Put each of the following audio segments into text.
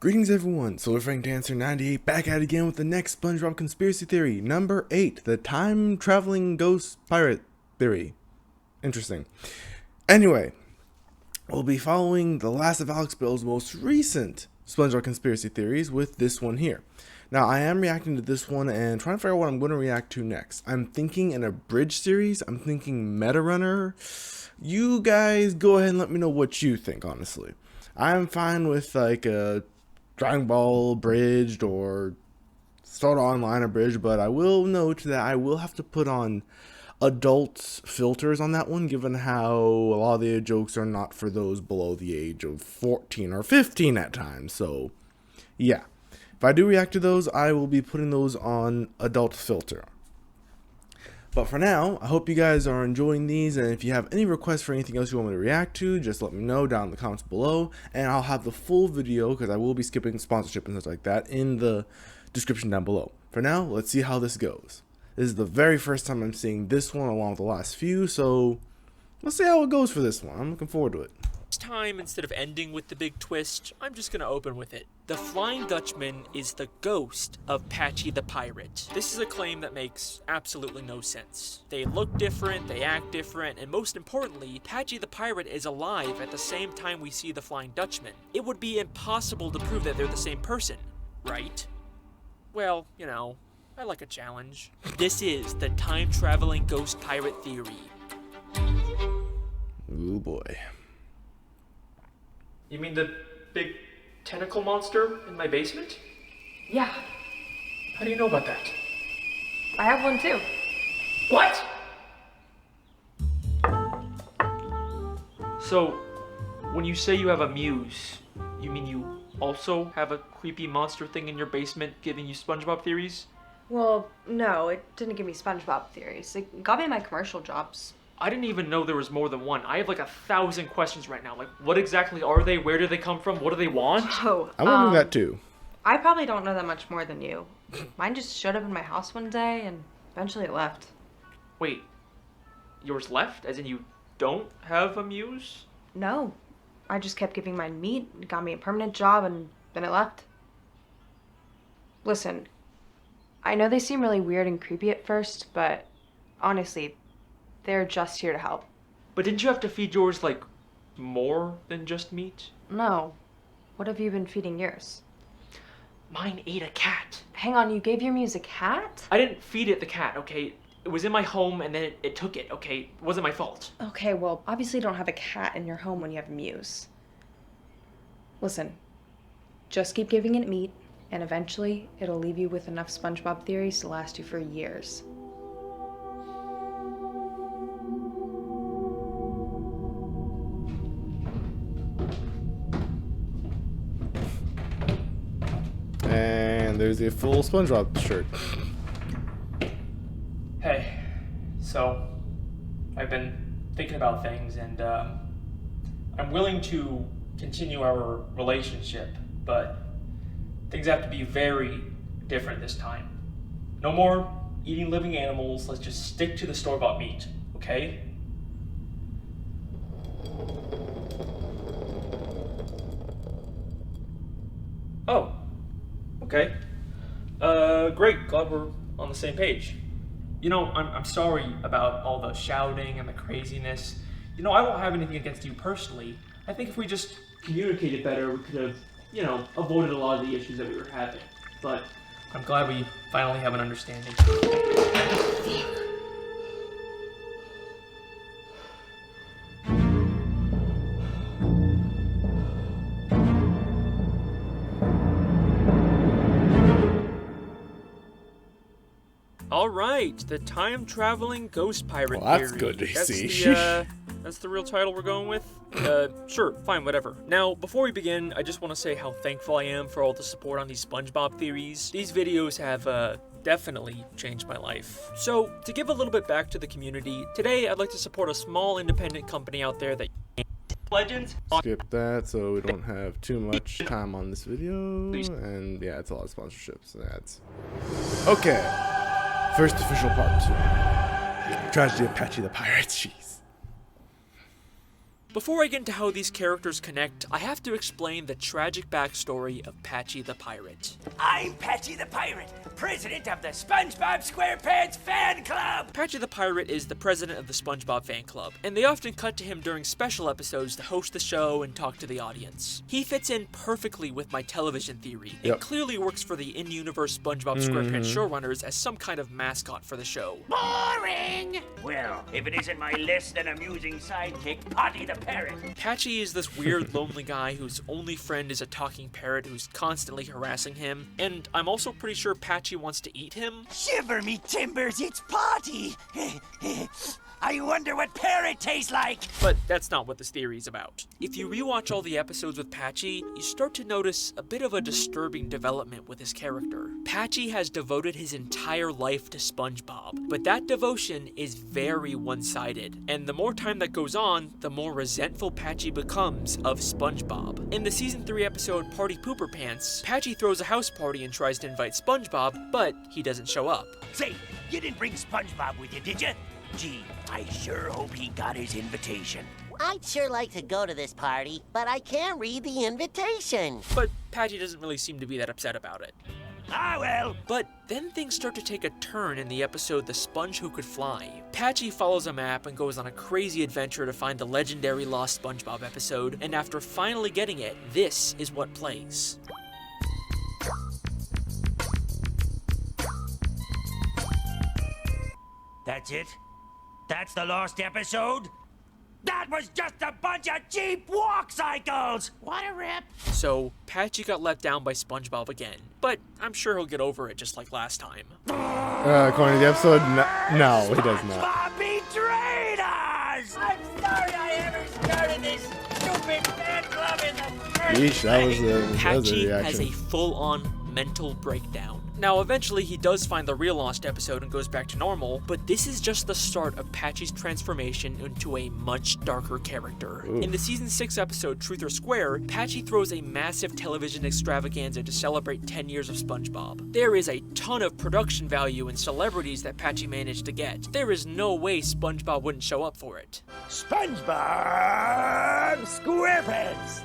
Greetings everyone, Solar Dancer 98 back at it again with the next SpongeBob conspiracy theory, number 8, the time traveling ghost pirate theory. Interesting. Anyway, we'll be following the last of Alex Bill's most recent SpongeBob conspiracy theories with this one here. Now, I am reacting to this one and trying to figure out what I'm going to react to next. I'm thinking an abridged series, I'm thinking Meta Runner. You guys go ahead and let me know what you think, honestly. I'm fine with like a Dragon Ball abridged or Sword Art Online abridged, but I will note that I will have to put on adult filters on that one, given how a lot of the jokes are not for those below the age of 14 or 15 at times. So, yeah. If I do react to those, I will be putting those on adult filter. But for now, I hope you guys are enjoying these, and if you have any requests for anything else you want me to react to, just let me know down in the comments below, and I'll have the full video, because I will be skipping sponsorship and such like that, in the description down below. For now, let's see how this goes. This is the very first time I'm seeing this one along with the last few, so let's see how it goes for this one. I'm looking forward to it. This time, instead of ending with the big twist, I'm just gonna open with it. The Flying Dutchman is the ghost of Patchy the Pirate. This is a claim that makes absolutely no sense. They look different, they act different, and most importantly, Patchy the Pirate is alive at the same time we see the Flying Dutchman. It would be impossible to prove that they're the same person, right? Well, you know, I like a challenge. This is the time-traveling ghost pirate theory. Ooh boy. You mean the big tentacle monster in my basement? Yeah, How do you know about that? I have one too. What? So, when you say you have a muse, you mean you also have a creepy monster thing in your basement giving you SpongeBob theories? Well, no, it didn't give me SpongeBob theories. It got me my commercial jobs. I didn't even know there was more than one. I have like 1,000 questions right now. Like, what exactly are they? Where do they come from? What do they want? Oh, I want to do that too. I probably don't know that much more than you. Mine just showed up in my house one day and eventually it left. Wait, yours left? As in you don't have a muse? No, I just kept giving mine meat, it got me a permanent job, and then it left. Listen, I know they seem really weird and creepy at first, but honestly, they're just here to help. But didn't you have to feed yours, like, more than just meat? No. What have you been feeding yours? Mine ate a cat. Hang on, you gave your muse a cat? I didn't feed it the cat, okay? It was in my home and then it took it, okay? It wasn't my fault. Okay, well, obviously you don't have a cat in your home when you have a muse. Listen, just keep giving it meat, and eventually it'll leave you with enough SpongeBob theories to last you for years. And there's a full SpongeBob shirt. Hey, so I've been thinking about things and I'm willing to continue our relationship, but things have to be very different this time. No more eating living animals, let's just stick to the store-bought meat, okay? Oh, okay. Great, glad we're on the same page. You know, I'm sorry about all the shouting and the craziness. You know, I don't have anything against you personally. I think if we just communicated better, we could have, you know, avoided a lot of the issues that we were having. But I'm glad we finally have an understanding. All right, the time-traveling ghost pirate Well, that's theory. good to see. That's the real title we're going with? Sure, fine, whatever. Now, before we begin, I just want to say how thankful I am for all the support on these SpongeBob theories. These videos have, definitely changed my life. So, to give a little bit back to the community, today I'd like to support a small independent company out there that Legends. Skip that so we don't have too much time on this video. And yeah, it's a lot of sponsorships and ads. Okay. First official part. Tragedy of Patchy the Pirate. Jeez. Before I get into how these characters connect, I have to explain the tragic backstory of Patchy the Pirate. I'm Patchy the Pirate, president of the SpongeBob SquarePants fan club! Patchy the Pirate is the president of the SpongeBob fan club, and they often cut to him during special episodes to host the show and talk to the audience. He fits in perfectly with my television theory, and clearly works for the in-universe SpongeBob SquarePants showrunners as some kind of mascot for the show. Boring! Well, if it isn't my less than amusing sidekick, Patty the Parrot. Patchy is this weird, lonely guy whose only friend is a talking parrot who's constantly harassing him, and I'm also pretty sure Patchy wants to eat him. Shiver me timbers, it's Patty! I wonder what parrot tastes like! But that's not what this theory is about. If you rewatch all the episodes with Patchy, you start to notice a bit of a disturbing development with his character. Patchy has devoted his entire life to SpongeBob, but that devotion is very one-sided, and the more time that goes on, the more resentful Patchy becomes of SpongeBob. In the season 3 episode Party Pooper Pants, Patchy throws a house party and tries to invite SpongeBob, but he doesn't show up. Say, you didn't bring SpongeBob with you, did you? Gee, I sure hope he got his invitation. I'd sure like to go to this party, but I can't read the invitation. But Patchy doesn't really seem to be that upset about it. Ah, well. But then things start to take a turn in the episode The Sponge Who Could Fly. Patchy follows a map and goes on a crazy adventure to find the legendary Lost SpongeBob episode, and after finally getting it, this is what plays. That's it? That's the lost episode? That was just a bunch of cheap walk cycles! What a rip! So, Patchy got let down by SpongeBob again, but I'm sure he'll get over it just like last time. According to the episode, no, he does not. SpongeBob betrayed us! I'm sorry I ever started this stupid fan club in the first Yeesh, that was a Patchy reaction. has a full-on mental breakdown. Now, eventually he does find the real Lost episode and goes back to normal, but this is just the start of Patchy's transformation into a much darker character. Ooh. In the season 6 episode Truth or Square, Patchy throws a massive television extravaganza to celebrate 10 years of SpongeBob. There is a ton of production value and celebrities that Patchy managed to get. There is no way SpongeBob wouldn't show up for it. SpongeBob SquarePants!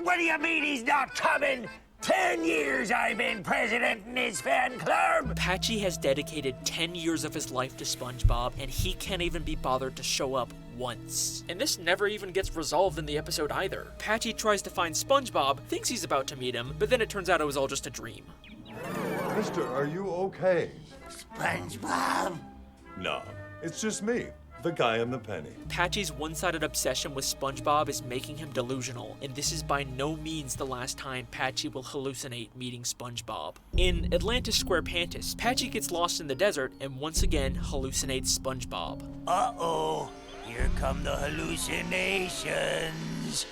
What do you mean he's not coming? 10 years I've been president in his fan club! Patchy has dedicated 10 years of his life to SpongeBob, and he can't even be bothered to show up once. And this never even gets resolved in the episode either. Patchy tries to find SpongeBob, thinks he's about to meet him, but then it turns out it was all just a dream. Mister, are you okay? SpongeBob? No, it's just me, the guy in the penny. Patchy's one-sided obsession with SpongeBob is making him delusional, and this is by no means the last time Patchy will hallucinate meeting SpongeBob. In Atlantis SquarePantis, Patchy gets lost in the desert and once again hallucinates SpongeBob. Uh-oh, here come the hallucinations.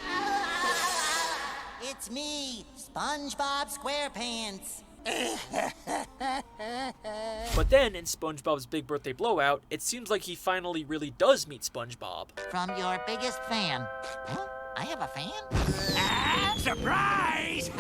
It's me, SpongeBob SquarePants. But then, in SpongeBob's Big Birthday Blowout, it seems like he finally really does meet SpongeBob. From your biggest fan. Huh? I have a fan? Ah, surprise!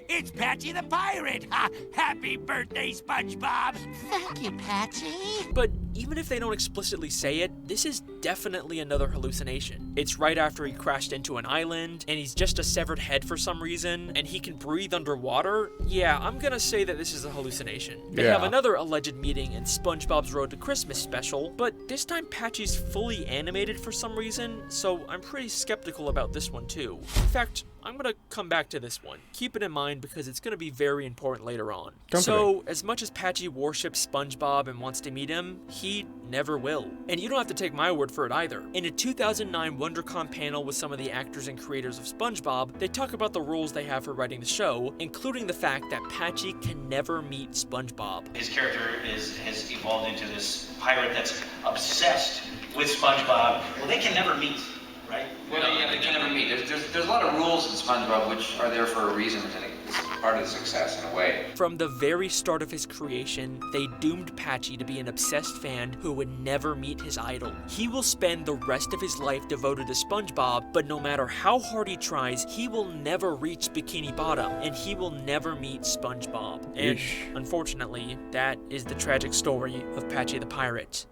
It's Patchy the Pirate! Happy birthday, SpongeBob! Thank you, Patchy. But even if they don't explicitly say it, this is definitely another hallucination. It's right after he crashed into an island, and he's just a severed head for some reason, and he can breathe underwater. Yeah, I'm gonna say that this is a hallucination. They have another alleged meeting in SpongeBob's Road to Christmas special, but this time Patchy's fully animated for some reason, so I'm pretty skeptical about this one too. In fact, I'm gonna come back to this one. Keep it in mind because it's gonna be very important later on. So, as much as Patchy worships SpongeBob and wants to meet him, he never will. And you don't have to take my word for it either. In a 2009 WonderCon panel with some of the actors and creators of SpongeBob, they talk about the rules they have for writing the show, including the fact that Patchy can never meet SpongeBob. His character has evolved into this pirate that's obsessed with SpongeBob. Well, they can never meet, right? Well, yeah, they can never meet. There's a lot of rules in SpongeBob which are there for a reason, and it's part of the success in a way. From the very start of his creation, they doomed Patchy to be an obsessed fan who would never meet his idol. He will spend the rest of his life devoted to SpongeBob, but no matter how hard he tries, he will never reach Bikini Bottom, and he will never meet SpongeBob. And unfortunately, that is the tragic story of Patchy the Pirate.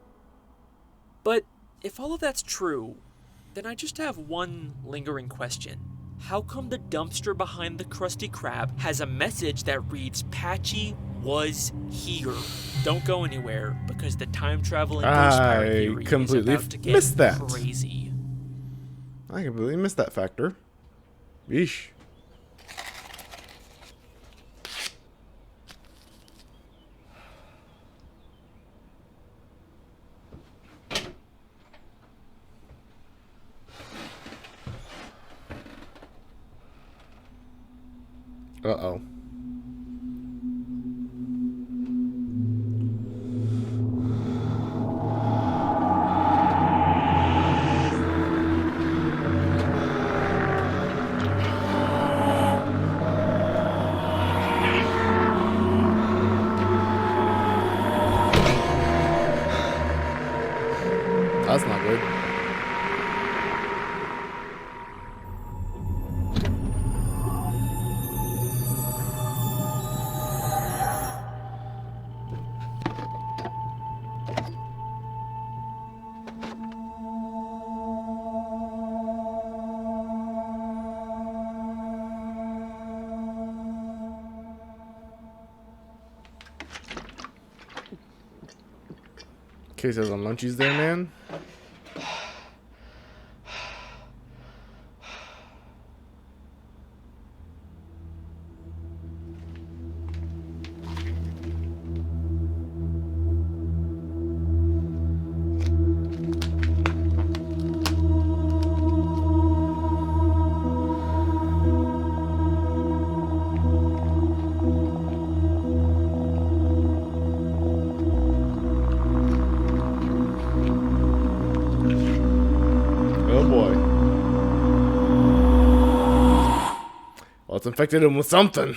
But if all of that's true, Then I just have one lingering question. How come the dumpster behind the Krusty Krab has a message that reads, Patchy was here? Don't go anywhere, because the time-traveling ghost pirate theory completely is about to get missed that. crazy. I completely missed that factor. Yeesh. Uh-oh. That's not good. Case has some munchies there, man. Oh boy. Well, it's infected him with something.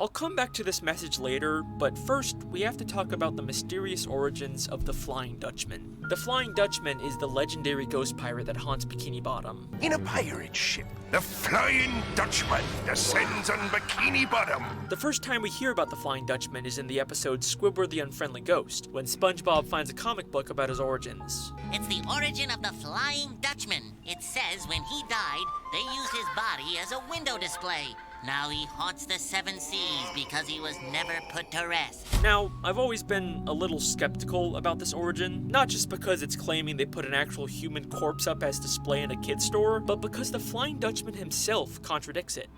I'll come back to this message later, but first, we have to talk about the mysterious origins of the Flying Dutchman. The Flying Dutchman is the legendary ghost pirate that haunts Bikini Bottom. In a pirate ship, the Flying Dutchman descends on Bikini Bottom. The first time we hear about the Flying Dutchman is in the episode Squidward the Unfriendly Ghost, when Spongebob finds a comic book about his origins. It's the origin of the Flying Dutchman. It says when he died, they used his body as a window display. Now he haunts the seven seas because he was never put to rest. Now, I've always been a little skeptical about this origin, not just because it's claiming they put an actual human corpse up as display in a kid's store, but because the Flying Dutchman himself contradicts it.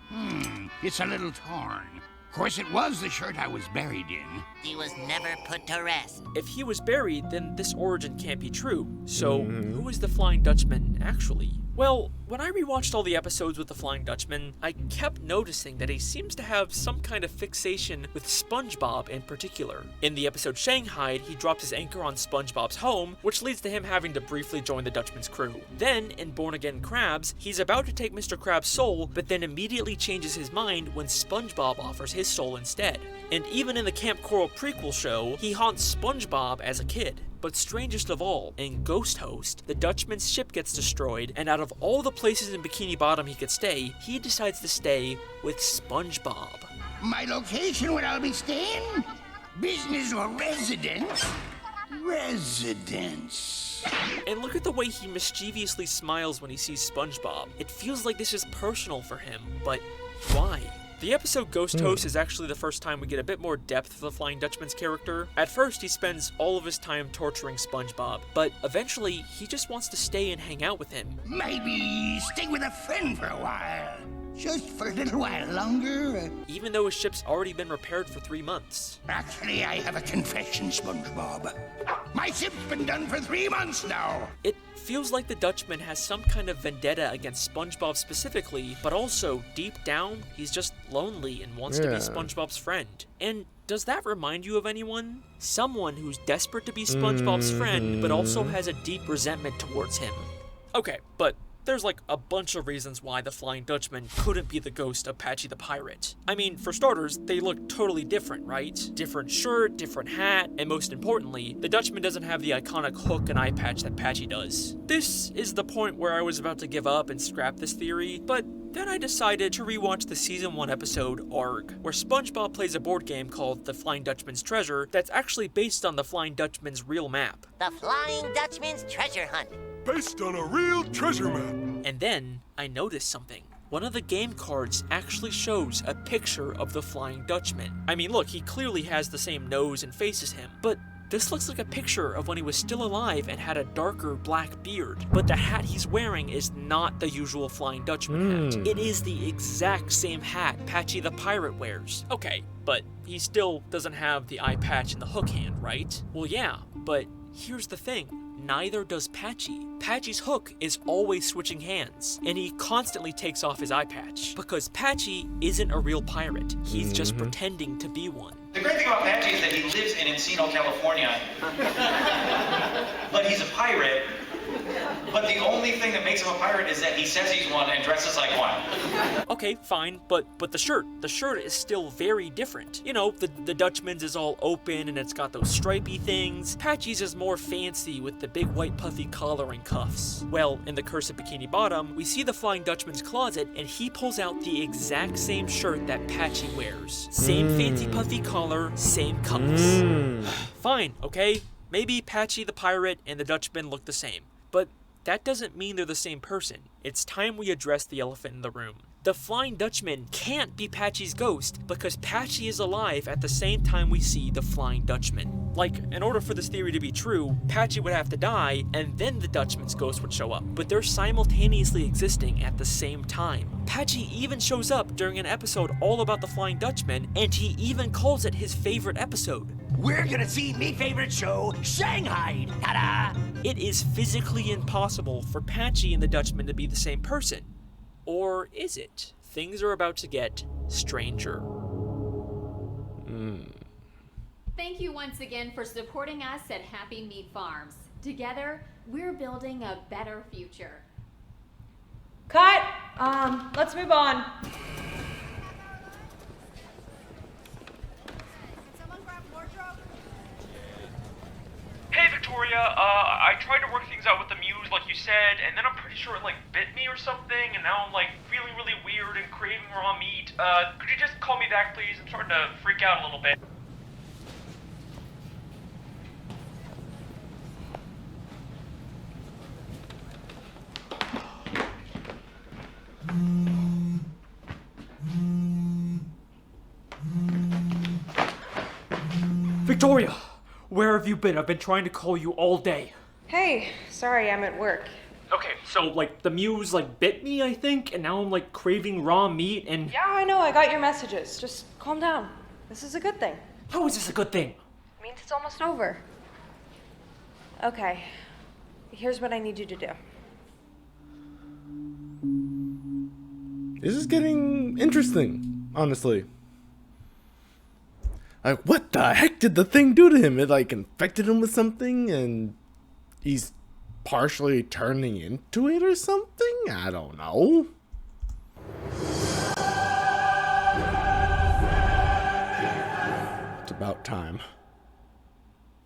It's a little torn. Of course, it was the shirt I was buried in. He was never put to rest. If he was buried, then this origin can't be true. So, who is the Flying Dutchman actually? Well, when I rewatched all the episodes with the Flying Dutchman, I kept noticing that he seems to have some kind of fixation with SpongeBob in particular. In the episode Shanghai, he drops his anchor on SpongeBob's home, which leads to him having to briefly join the Dutchman's crew. Then, in Born Again Krabs, he's about to take Mr. Krabs' soul, but then immediately changes his mind when SpongeBob offers his soul instead. And even in the Camp Coral prequel show, he haunts SpongeBob as a kid. But strangest of all, in Ghost Host, the Dutchman's ship gets destroyed, and out of all the places in Bikini Bottom he could stay, he decides to stay with SpongeBob. My location where I'll be staying? Business or residence? Residence. And look at the way he mischievously smiles when he sees SpongeBob. It feels like this is personal for him, but why? The episode Ghost Host is actually the first time we get a bit more depth of the Flying Dutchman's character. At first, he spends all of his time torturing SpongeBob, but eventually, he just wants to stay and hang out with him. Maybe stay with a friend for a while. Just for a little while longer. Even though his ship's already been repaired for 3 months. Actually, I have a confession, SpongeBob. My ship's been done for 3 months now. It feels like the Dutchman has some kind of vendetta against SpongeBob specifically, but also, deep down, he's just lonely and wants to be SpongeBob's friend. And does that remind you of anyone? Someone who's desperate to be SpongeBob's friend, but also has a deep resentment towards him. Okay, but there's like a bunch of reasons why the Flying Dutchman couldn't be the ghost of Patchy the Pirate. I mean, for starters, they look totally different, right? Different shirt, different hat, and most importantly, the Dutchman doesn't have the iconic hook and eye patch that Patchy does. This is the point where I was about to give up and scrap this theory, but Then I decided to rewatch the season 1 episode, Arg, where SpongeBob plays a board game called The Flying Dutchman's Treasure that's actually based on the Flying Dutchman's real map. The Flying Dutchman's Treasure Hunt. Based on a real treasure map. And then I noticed something. One of the game cards actually shows a picture of the Flying Dutchman. I mean, look, he clearly has the same nose and face as him, but this looks like a picture of when he was still alive and had a darker black beard. But the hat he's wearing is not the usual Flying Dutchman hat. It is the exact same hat Patchy the Pirate wears. Okay, but he still doesn't have the eye patch and the hook hand, right? Well, yeah, but here's the thing. Neither does Patchy. Patchy's hook is always switching hands, and he constantly takes off his eye patch, because Patchy isn't a real pirate. He's just pretending to be one. The great thing about Patchy is that he lives in Encino, California. But he's a pirate. But the only thing that makes him a pirate is that he says he's one and dresses like one. Okay, fine, but the shirt is still very different. You know, the Dutchman's is all open and it's got those stripy things. Patchy's is more fancy with the big white puffy collar and cuffs. Well, in The Curse of Bikini Bottom, we see the Flying Dutchman's closet and he pulls out the exact same shirt that Patchy wears. Same fancy puffy collar, same cuffs. Fine, okay? Maybe Patchy the pirate and the Dutchman look the same. But that doesn't mean they're the same person. It's time we address the elephant in the room. The Flying Dutchman can't be Patchy's ghost because Patchy is alive at the same time we see the Flying Dutchman. Like, in order for this theory to be true, Patchy would have to die and then the Dutchman's ghost would show up. But they're simultaneously existing at the same time. Patchy even shows up during an episode all about the Flying Dutchman, and he even calls it his favorite episode. We're gonna see me favorite show, Shanghai. Ta-da! It is physically impossible for Patchy and the Dutchman to be the same person. Or is it? Things are about to get stranger. Thank you once again for supporting us at Happy Meat Farms. Together, we're building a better future. Cut! Let's move on. Hey Victoria, I tried to work things out with the muse like you said, and then I'm pretty sure it like bit me or something, and now I'm like feeling really weird and craving raw meat. Could you just call me back please? I'm starting to freak out a little bit. Victoria! Where have you been? I've been trying to call you all day. Hey, sorry, I'm at work. Okay, so, like, the muse, like, bit me, I think, and now I'm, like, craving raw meat, and... Yeah, I know, I got your messages. Just calm down. This is a good thing. How is this a good thing? It means it's almost over. Okay, here's what I need you to do. This is getting interesting, honestly. Like, what the heck did the thing do to him? It, like, infected him with something, and he's partially turning into it or something? I don't know. It's about time.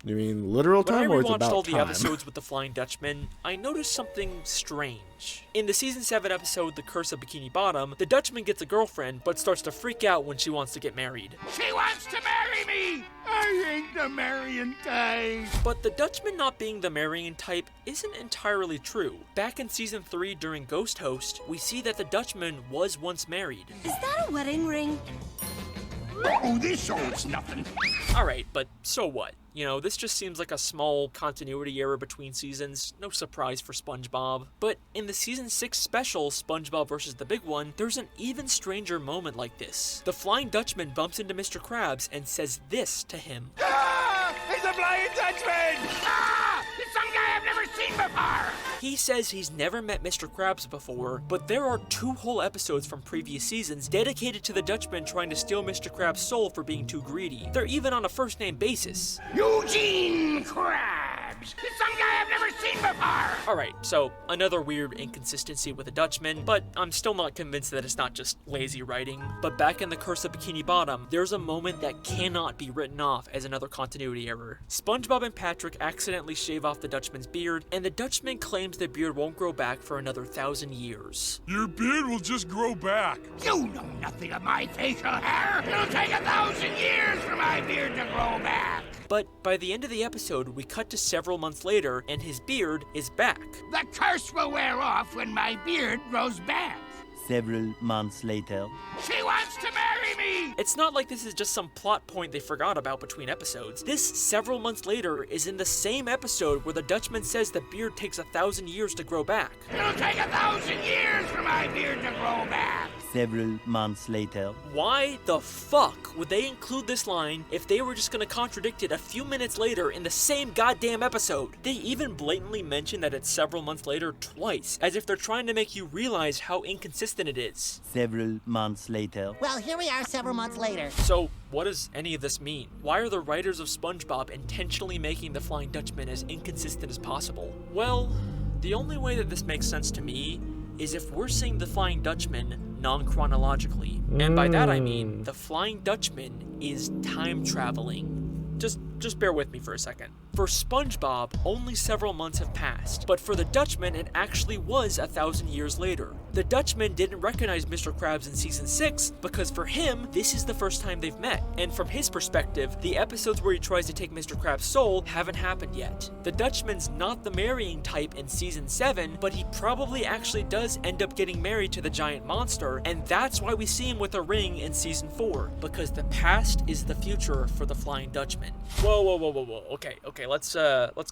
You mean literal time, or it's about time? When I rewatched all the episodes with the Flying Dutchman, I noticed something strange. In the Season 7 episode, The Curse of Bikini Bottom, the Dutchman gets a girlfriend, but starts to freak out when she wants to get married. She wants to marry me! I ain't the marrying type! But the Dutchman not being the marrying type isn't entirely true. Back in Season 3 during Ghost Host, we see that the Dutchman was once married. Is that a wedding ring? Oh, this show's nothing. Alright, but so what? You know, this just seems like a small continuity error between seasons, no surprise for SpongeBob. But in the Season 6 special, SpongeBob vs. the Big One, there's an even stranger moment like this. The Flying Dutchman bumps into Mr.Krabs and says this to him. Ah! It's a Flying Dutchman! Ah! It's some guy I've never seen before! He says he's never met Mr. Krabs before, but there are 2 whole episodes from previous seasons dedicated to the Dutchman trying to steal Mr. Krabs' soul for being too greedy. They're even on a first-name basis. Eugene Krabs! It's some guy I've never never seen before. Alright, so another weird inconsistency with the Dutchman, but I'm still not convinced that it's not just lazy writing. But back in The Curse of Bikini Bottom, there's a moment that cannot be written off as another continuity error. SpongeBob and Patrick accidentally shave off the Dutchman's beard, and the Dutchman claims the beard won't grow back for another 1,000 years. Your beard will just grow back. You know nothing of my facial hair. It'll take 1,000 years for my beard to grow back. But by the end of the episode, we cut to several months later, and his beard is back. The curse will wear off when my beard grows back. Several months later. She wants to marry me! It's not like this is just some plot point they forgot about between episodes. This several months later is in the same episode where the Dutchman says the beard takes 1,000 years to grow back. It'll take 1,000 years for my beard to grow back. Several months later. Why the fuck would they include this line if they were just gonna contradict it a few minutes later in the same goddamn episode? They even blatantly mention that it's several months later twice, as if they're trying to make you realize how inconsistent it is. Several months later. Well, here we are several months later. So, what does any of this mean? Why are the writers of SpongeBob intentionally making the Flying Dutchman as inconsistent as possible? Well, the only way that this makes sense to me is if we're seeing the Flying Dutchman non-chronologically. And by that I mean, the Flying Dutchman is time traveling. Just bear with me for a second. For SpongeBob, only several months have passed, but for the Dutchman, it actually was 1,000 years later. The Dutchman didn't recognize Mr. Krabs in season 6 because for him, this is the first time they've met. And from his perspective, the episodes where he tries to take Mr. Krabs' soul haven't happened yet. The Dutchman's not the marrying type in season 7, but he probably actually does end up getting married to the giant monster, and that's why we see him with a ring in season 4, because the past is the future for the Flying Dutchman. Whoa. Okay, let's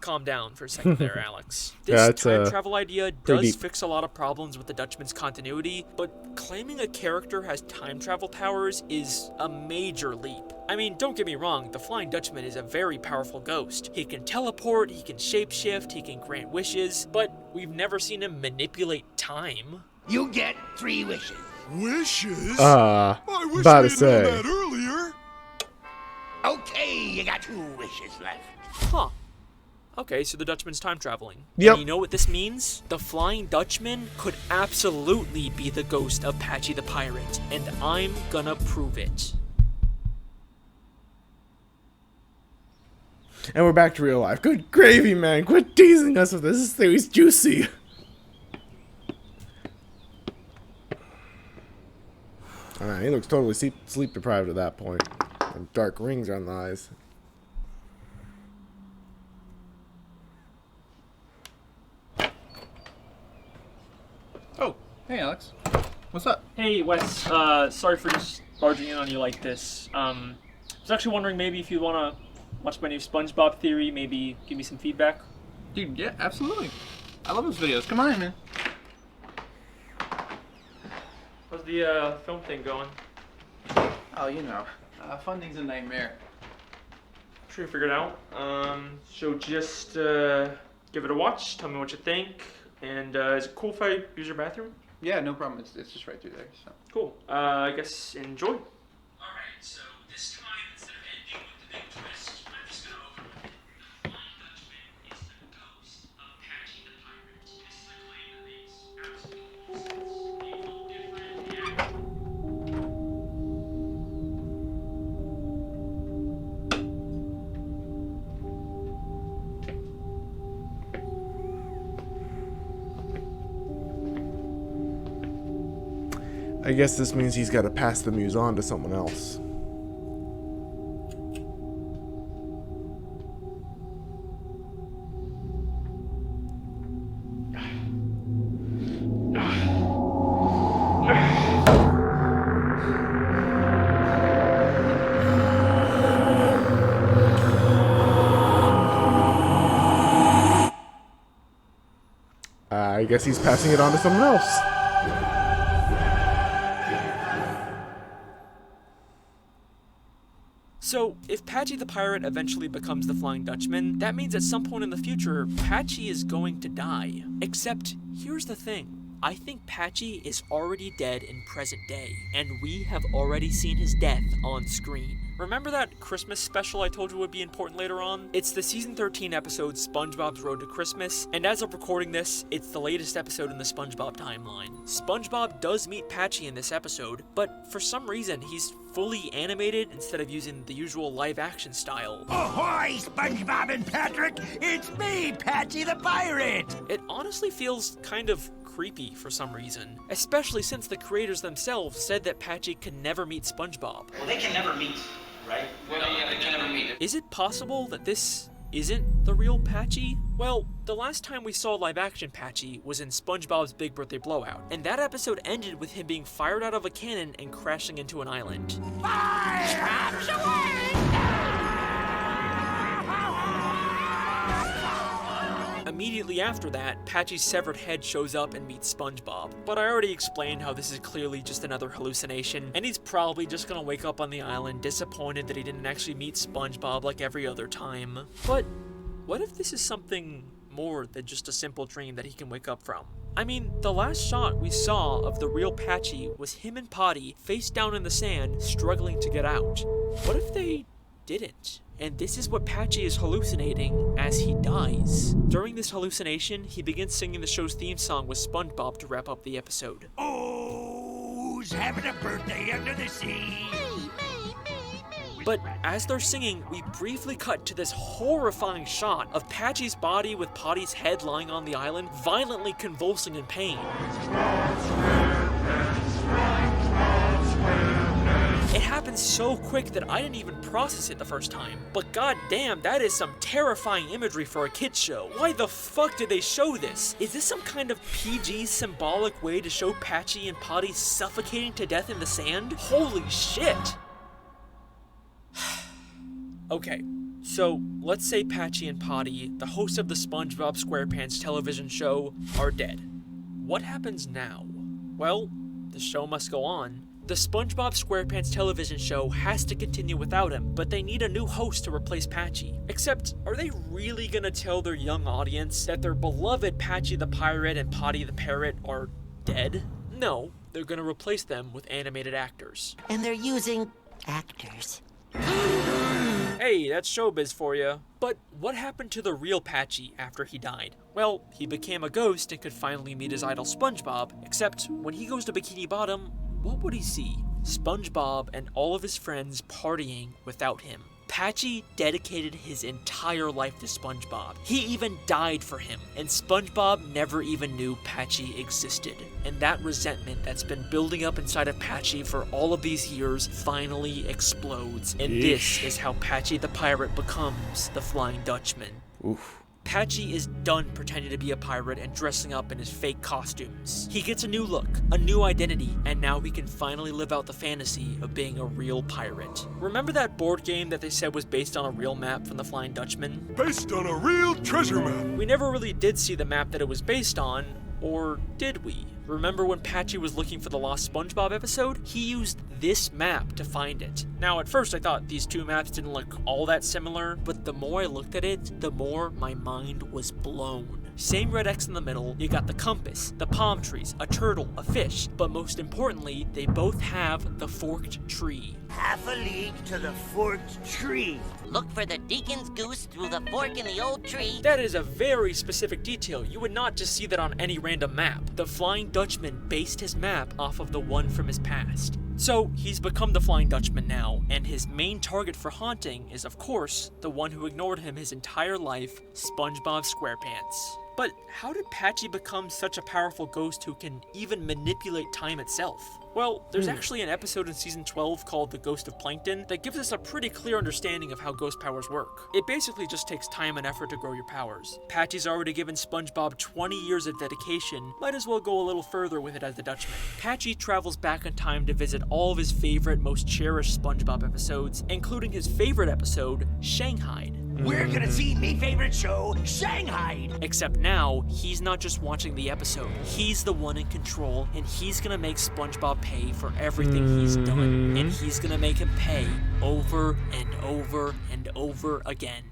calm down for a second there, Alex. This time travel idea does fix a lot of problems with the Dutchman's continuity, but claiming a character has time travel powers is a major leap. I mean, don't get me wrong, the Flying Dutchman is a very powerful ghost. He can teleport, he can shapeshift, he can grant wishes, but we've never seen him manipulate time. You get 3 wishes. Wishes? I wish about we to had say. known that earlier. Okay, you got 2 wishes left. Huh. Okay, so the Dutchman's time traveling. Yep. And you know what this means? The Flying Dutchman could absolutely be the ghost of Patchy the Pirate, and I'm gonna prove it. And we're back to real life. Good gravy, man. Quit teasing us with this. This theory's juicy. Alright, he looks totally sleep deprived at that point. And dark rings on the eyes. Oh, hey Alex. What's up? Hey Wes, sorry for just barging in on you like this. I was actually wondering maybe if you want to watch my new SpongeBob theory, maybe give me some feedback. Dude, yeah, absolutely. I love those videos. Come on in, man. How's the film thing going? Oh, you know, funding's a nightmare. Sure you figured it out. So just give it a watch, tell me what you think, and is it cool if I use your bathroom? Yeah, no problem. It's just right through there. So. Cool. I guess enjoy. Alright, so this time instead of ending with the big twist, I'm just gonna open with it. The Flying Dutchman is the ghost of Patchy the Pirate. This is a claim that makes absolute sense. People different, yeah. I guess this means he's got to pass the muse on to someone else. I guess he's passing it on to someone else. So, if Patchy the Pirate eventually becomes the Flying Dutchman, that means at some point in the future, Patchy is going to die. Except, here's the thing. I think Patchy is already dead in present day, and we have already seen his death on screen. Remember that Christmas special I told you would be important later on? It's the season 13 episode SpongeBob's Road to Christmas, and as of recording this, it's the latest episode in the SpongeBob timeline. SpongeBob does meet Patchy in this episode, but for some reason he's fully animated instead of using the usual live-action style. Ahoy, SpongeBob and Patrick! It's me, Patchy the Pirate! It honestly feels kind of creepy for some reason, especially since the creators themselves said that Patchy can never meet SpongeBob. Well, they can never meet, right? Well, yeah, they can never meet it. Is it possible that this isn't the real Patchy? Well, the last time we saw live-action Patchy was in SpongeBob's Big Birthday Blowout, and that episode ended with him being fired out of a cannon and crashing into an island. Immediately after that, Patchy's severed head shows up and meets SpongeBob. But I already explained how this is clearly just another hallucination, and he's probably just gonna wake up on the island disappointed that he didn't actually meet SpongeBob like every other time. But what if this is something more than just a simple dream that he can wake up from? I mean, the last shot we saw of the real Patchy was him and Potty face down in the sand, struggling to get out. What if they didn't? And this is what Patchy is hallucinating as he dies. During this hallucination, he begins singing the show's theme song with SpongeBob to wrap up the episode. Oh, who's having a birthday under the sea? But as they're singing, we briefly cut to this horrifying shot of Patchy's body with Potty's head lying on the island, violently convulsing in pain. It happened so quick that I didn't even process it the first time. But goddamn, that is some terrifying imagery for a kids show. Why the fuck did they show this? Is this some kind of PG symbolic way to show Patchy and Potty suffocating to death in the sand? Holy shit! Okay, so let's say Patchy and Potty, the hosts of the SpongeBob SquarePants television show, are dead. What happens now? Well, the show must go on. The SpongeBob SquarePants television show has to continue without him, but they need a new host to replace Patchy. Except, are they really gonna tell their young audience that their beloved Patchy the Pirate and Potty the Parrot are dead? No, they're gonna replace them with animated actors. And they're using actors. Hey, that's showbiz for you. But what happened to the real Patchy after he died? Well, he became a ghost and could finally meet his idol SpongeBob, except when he goes to Bikini Bottom, what would he see? SpongeBob and all of his friends partying without him. Patchy dedicated his entire life to SpongeBob. He even died for him, and SpongeBob never even knew Patchy existed. And that resentment that's been building up inside of Patchy for all of these years finally explodes. And this is how Patchy the Pirate becomes the Flying Dutchman. Oof. Patchy is done pretending to be a pirate and dressing up in his fake costumes. He gets a new look, a new identity, and now he can finally live out the fantasy of being a real pirate. Remember that board game that they said was based on a real map from the Flying Dutchman? Based on a real treasure map. We never really did see the map that it was based on, or did we? Remember when Patchy was looking for the Lost SpongeBob episode? He used this map to find it. Now, at first I thought these two maps didn't look all that similar, but the more I looked at it, the more my mind was blown. Same red X in the middle, you got the compass, the palm trees, a turtle, a fish, but most importantly, they both have the forked tree. Half a league to the forked tree. Look for the deacon's goose through the fork in the old tree. That is a very specific detail. You would not just see that on any random map. The Flying Dutchman based his map off of the one from his past. So, he's become the Flying Dutchman now, and his main target for haunting is, of course, the one who ignored him his entire life, SpongeBob SquarePants. But how did Patchy become such a powerful ghost who can even manipulate time itself? Well, there's actually an episode in Season 12 called The Ghost of Plankton that gives us a pretty clear understanding of how ghost powers work. It basically just takes time and effort to grow your powers. Patchy's already given SpongeBob 20 years of dedication, might as well go a little further with it as the Dutchman. Patchy travels back in time to visit all of his favorite, most cherished SpongeBob episodes, including his favorite episode, Shanghai. We're gonna see me favorite show, Shanghai. Except now, he's not just watching the episode. He's the one in control, and he's gonna make SpongeBob pay for everything he's done. And he's gonna make him pay over and over and over again.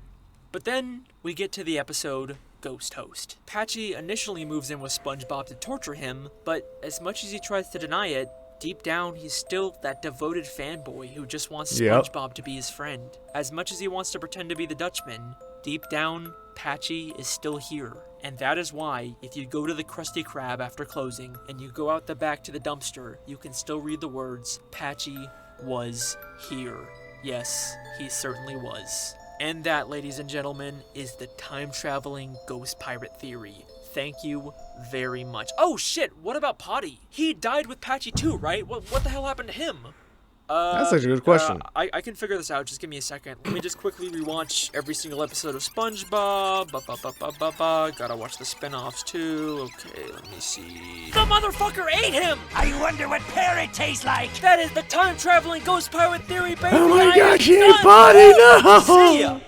But then, we get to the episode ghost host. Patchy initially moves in with SpongeBob to torture him, but as much as he tries to deny it, deep down he's still that devoted fanboy who just wants SpongeBob to be his friend. As much as he wants to pretend to be the Dutchman, deep down, Patchy is still here. And that is why, if you go to the Krusty Krab after closing, and you go out the back to the dumpster, you can still read the words, Patchy was here. Yes, he certainly was. And that, ladies and gentlemen, is the time-traveling ghost pirate theory. Thank you very much. Oh shit, what about Potty? He died with Patchy too, right? What the hell happened to him? That's such a good question. I can figure this out. Just give me a second. Let me just quickly rewatch every single episode of SpongeBob. Gotta watch the spin-offs too. Okay, let me see. The motherfucker ate him! I wonder what parrot tastes like. That is the time-traveling ghost pirate theory, baby! Oh my gosh, he ate Potty, no! See ya!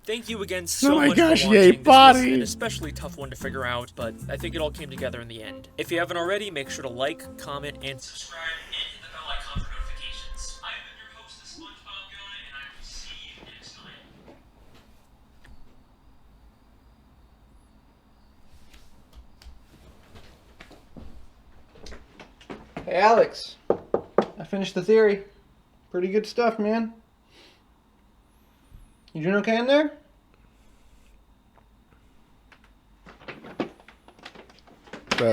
Thank you again so much for watching. This was an especially tough one to figure out, but I think it all came together in the end. If you haven't already, make sure to like, comment, and subscribe, and hit the bell icon for notifications. I've been your host, the SpongeBob Guy, and I will see you next time. Hey, Alex. I finished the theory. Pretty good stuff, man. You doing okay in there?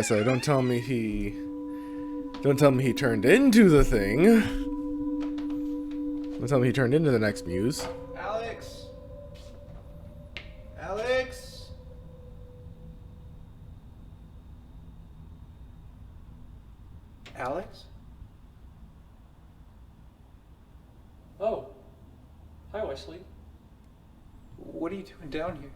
So don't tell me he turned into the thing. Don't tell me he turned into the next muse. Alex. Alex. Alex? Oh. Hi, Wesley. What are you doing down here?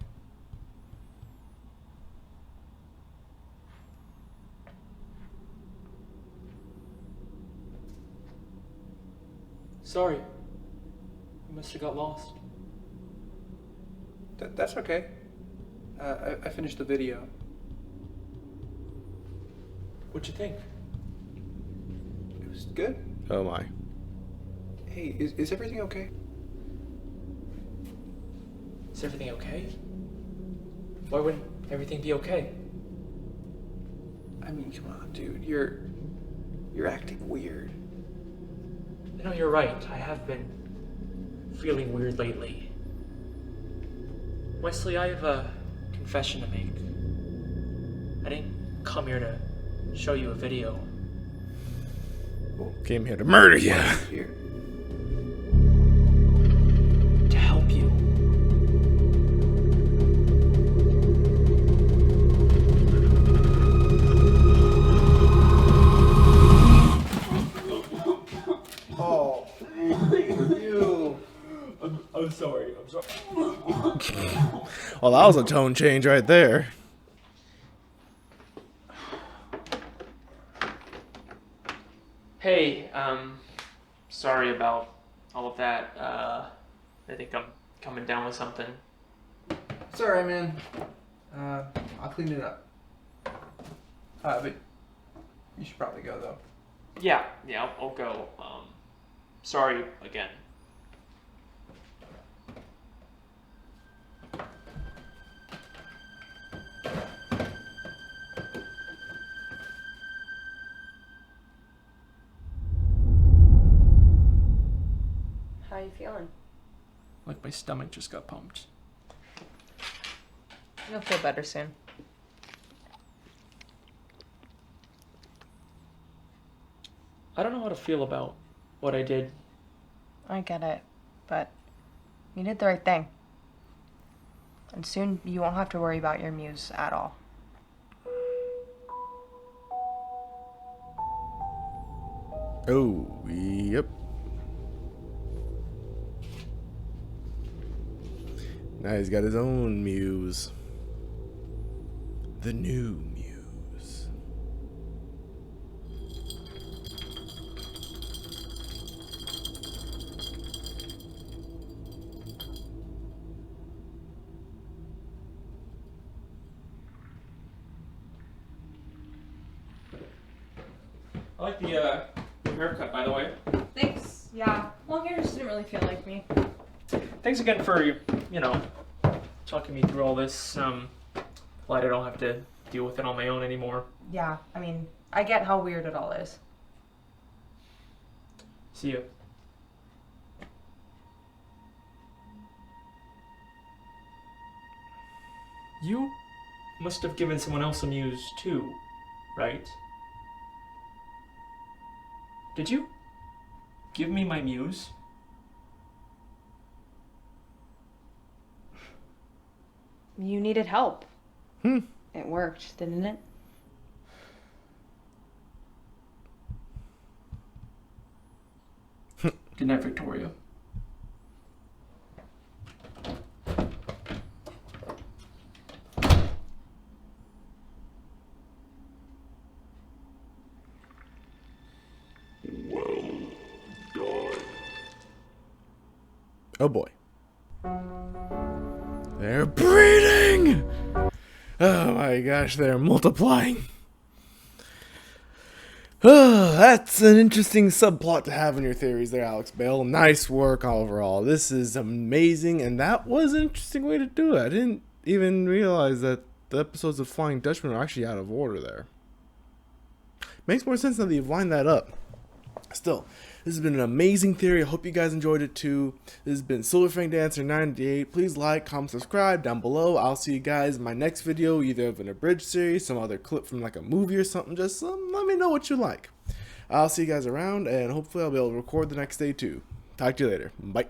Sorry. You must have got lost. That's okay. I finished the video. What'd you think? It was good. Oh my. Hey, is everything okay? Is everything okay? Why wouldn't everything be okay? I mean, come on, dude. You're acting weird. You know, you're right. I have been feeling weird lately. Wesley, I have a confession to make. I didn't come here to show you a video. Came here to murder you. Here. To help you. Oh, you. I'm sorry. Well, that was a tone change right there. Hey, sorry about all of that. I think I'm coming down with something. It's alright, man. I'll clean it up. But you should probably go, though. Yeah, I'll go. Sorry again. How you feeling? Like my stomach just got pumped. You'll feel better soon. I don't know how to feel about what I did. I get it, but you did the right thing. And soon you won't have to worry about your muse at all. Oh, yep. Now he's got his own muse. The new muse. I like the haircut, by the way. Thanks. Yeah. Long hair just didn't really feel like me. Thanks again for, talking me through all this. Glad I don't have to deal with it on my own anymore. Yeah, I mean, I get how weird it all is. See ya. You must have given someone else a muse too, right? Did you give me my muse? You needed help. Hmm. It worked, didn't it? Good night, Victoria. Oh boy. They're breeding! Oh my gosh, they're multiplying. Oh, that's an interesting subplot to have in your theories there, Alex Bale. Nice work overall. This is amazing, and that was an interesting way to do it. I didn't even realize that the episodes of Flying Dutchman are actually out of order there. Makes more sense now that you've lined that up. Still, this has been an amazing theory. I hope you guys enjoyed it too. This has been Silverfang Dancer 98. Please like, comment, subscribe down below. I'll see you guys in my next video, either of an abridged series, some other clip from like a movie or something. Just let me know what you like. I'll see you guys around, and hopefully I'll be able to record the next day too. Talk to you later. Bye.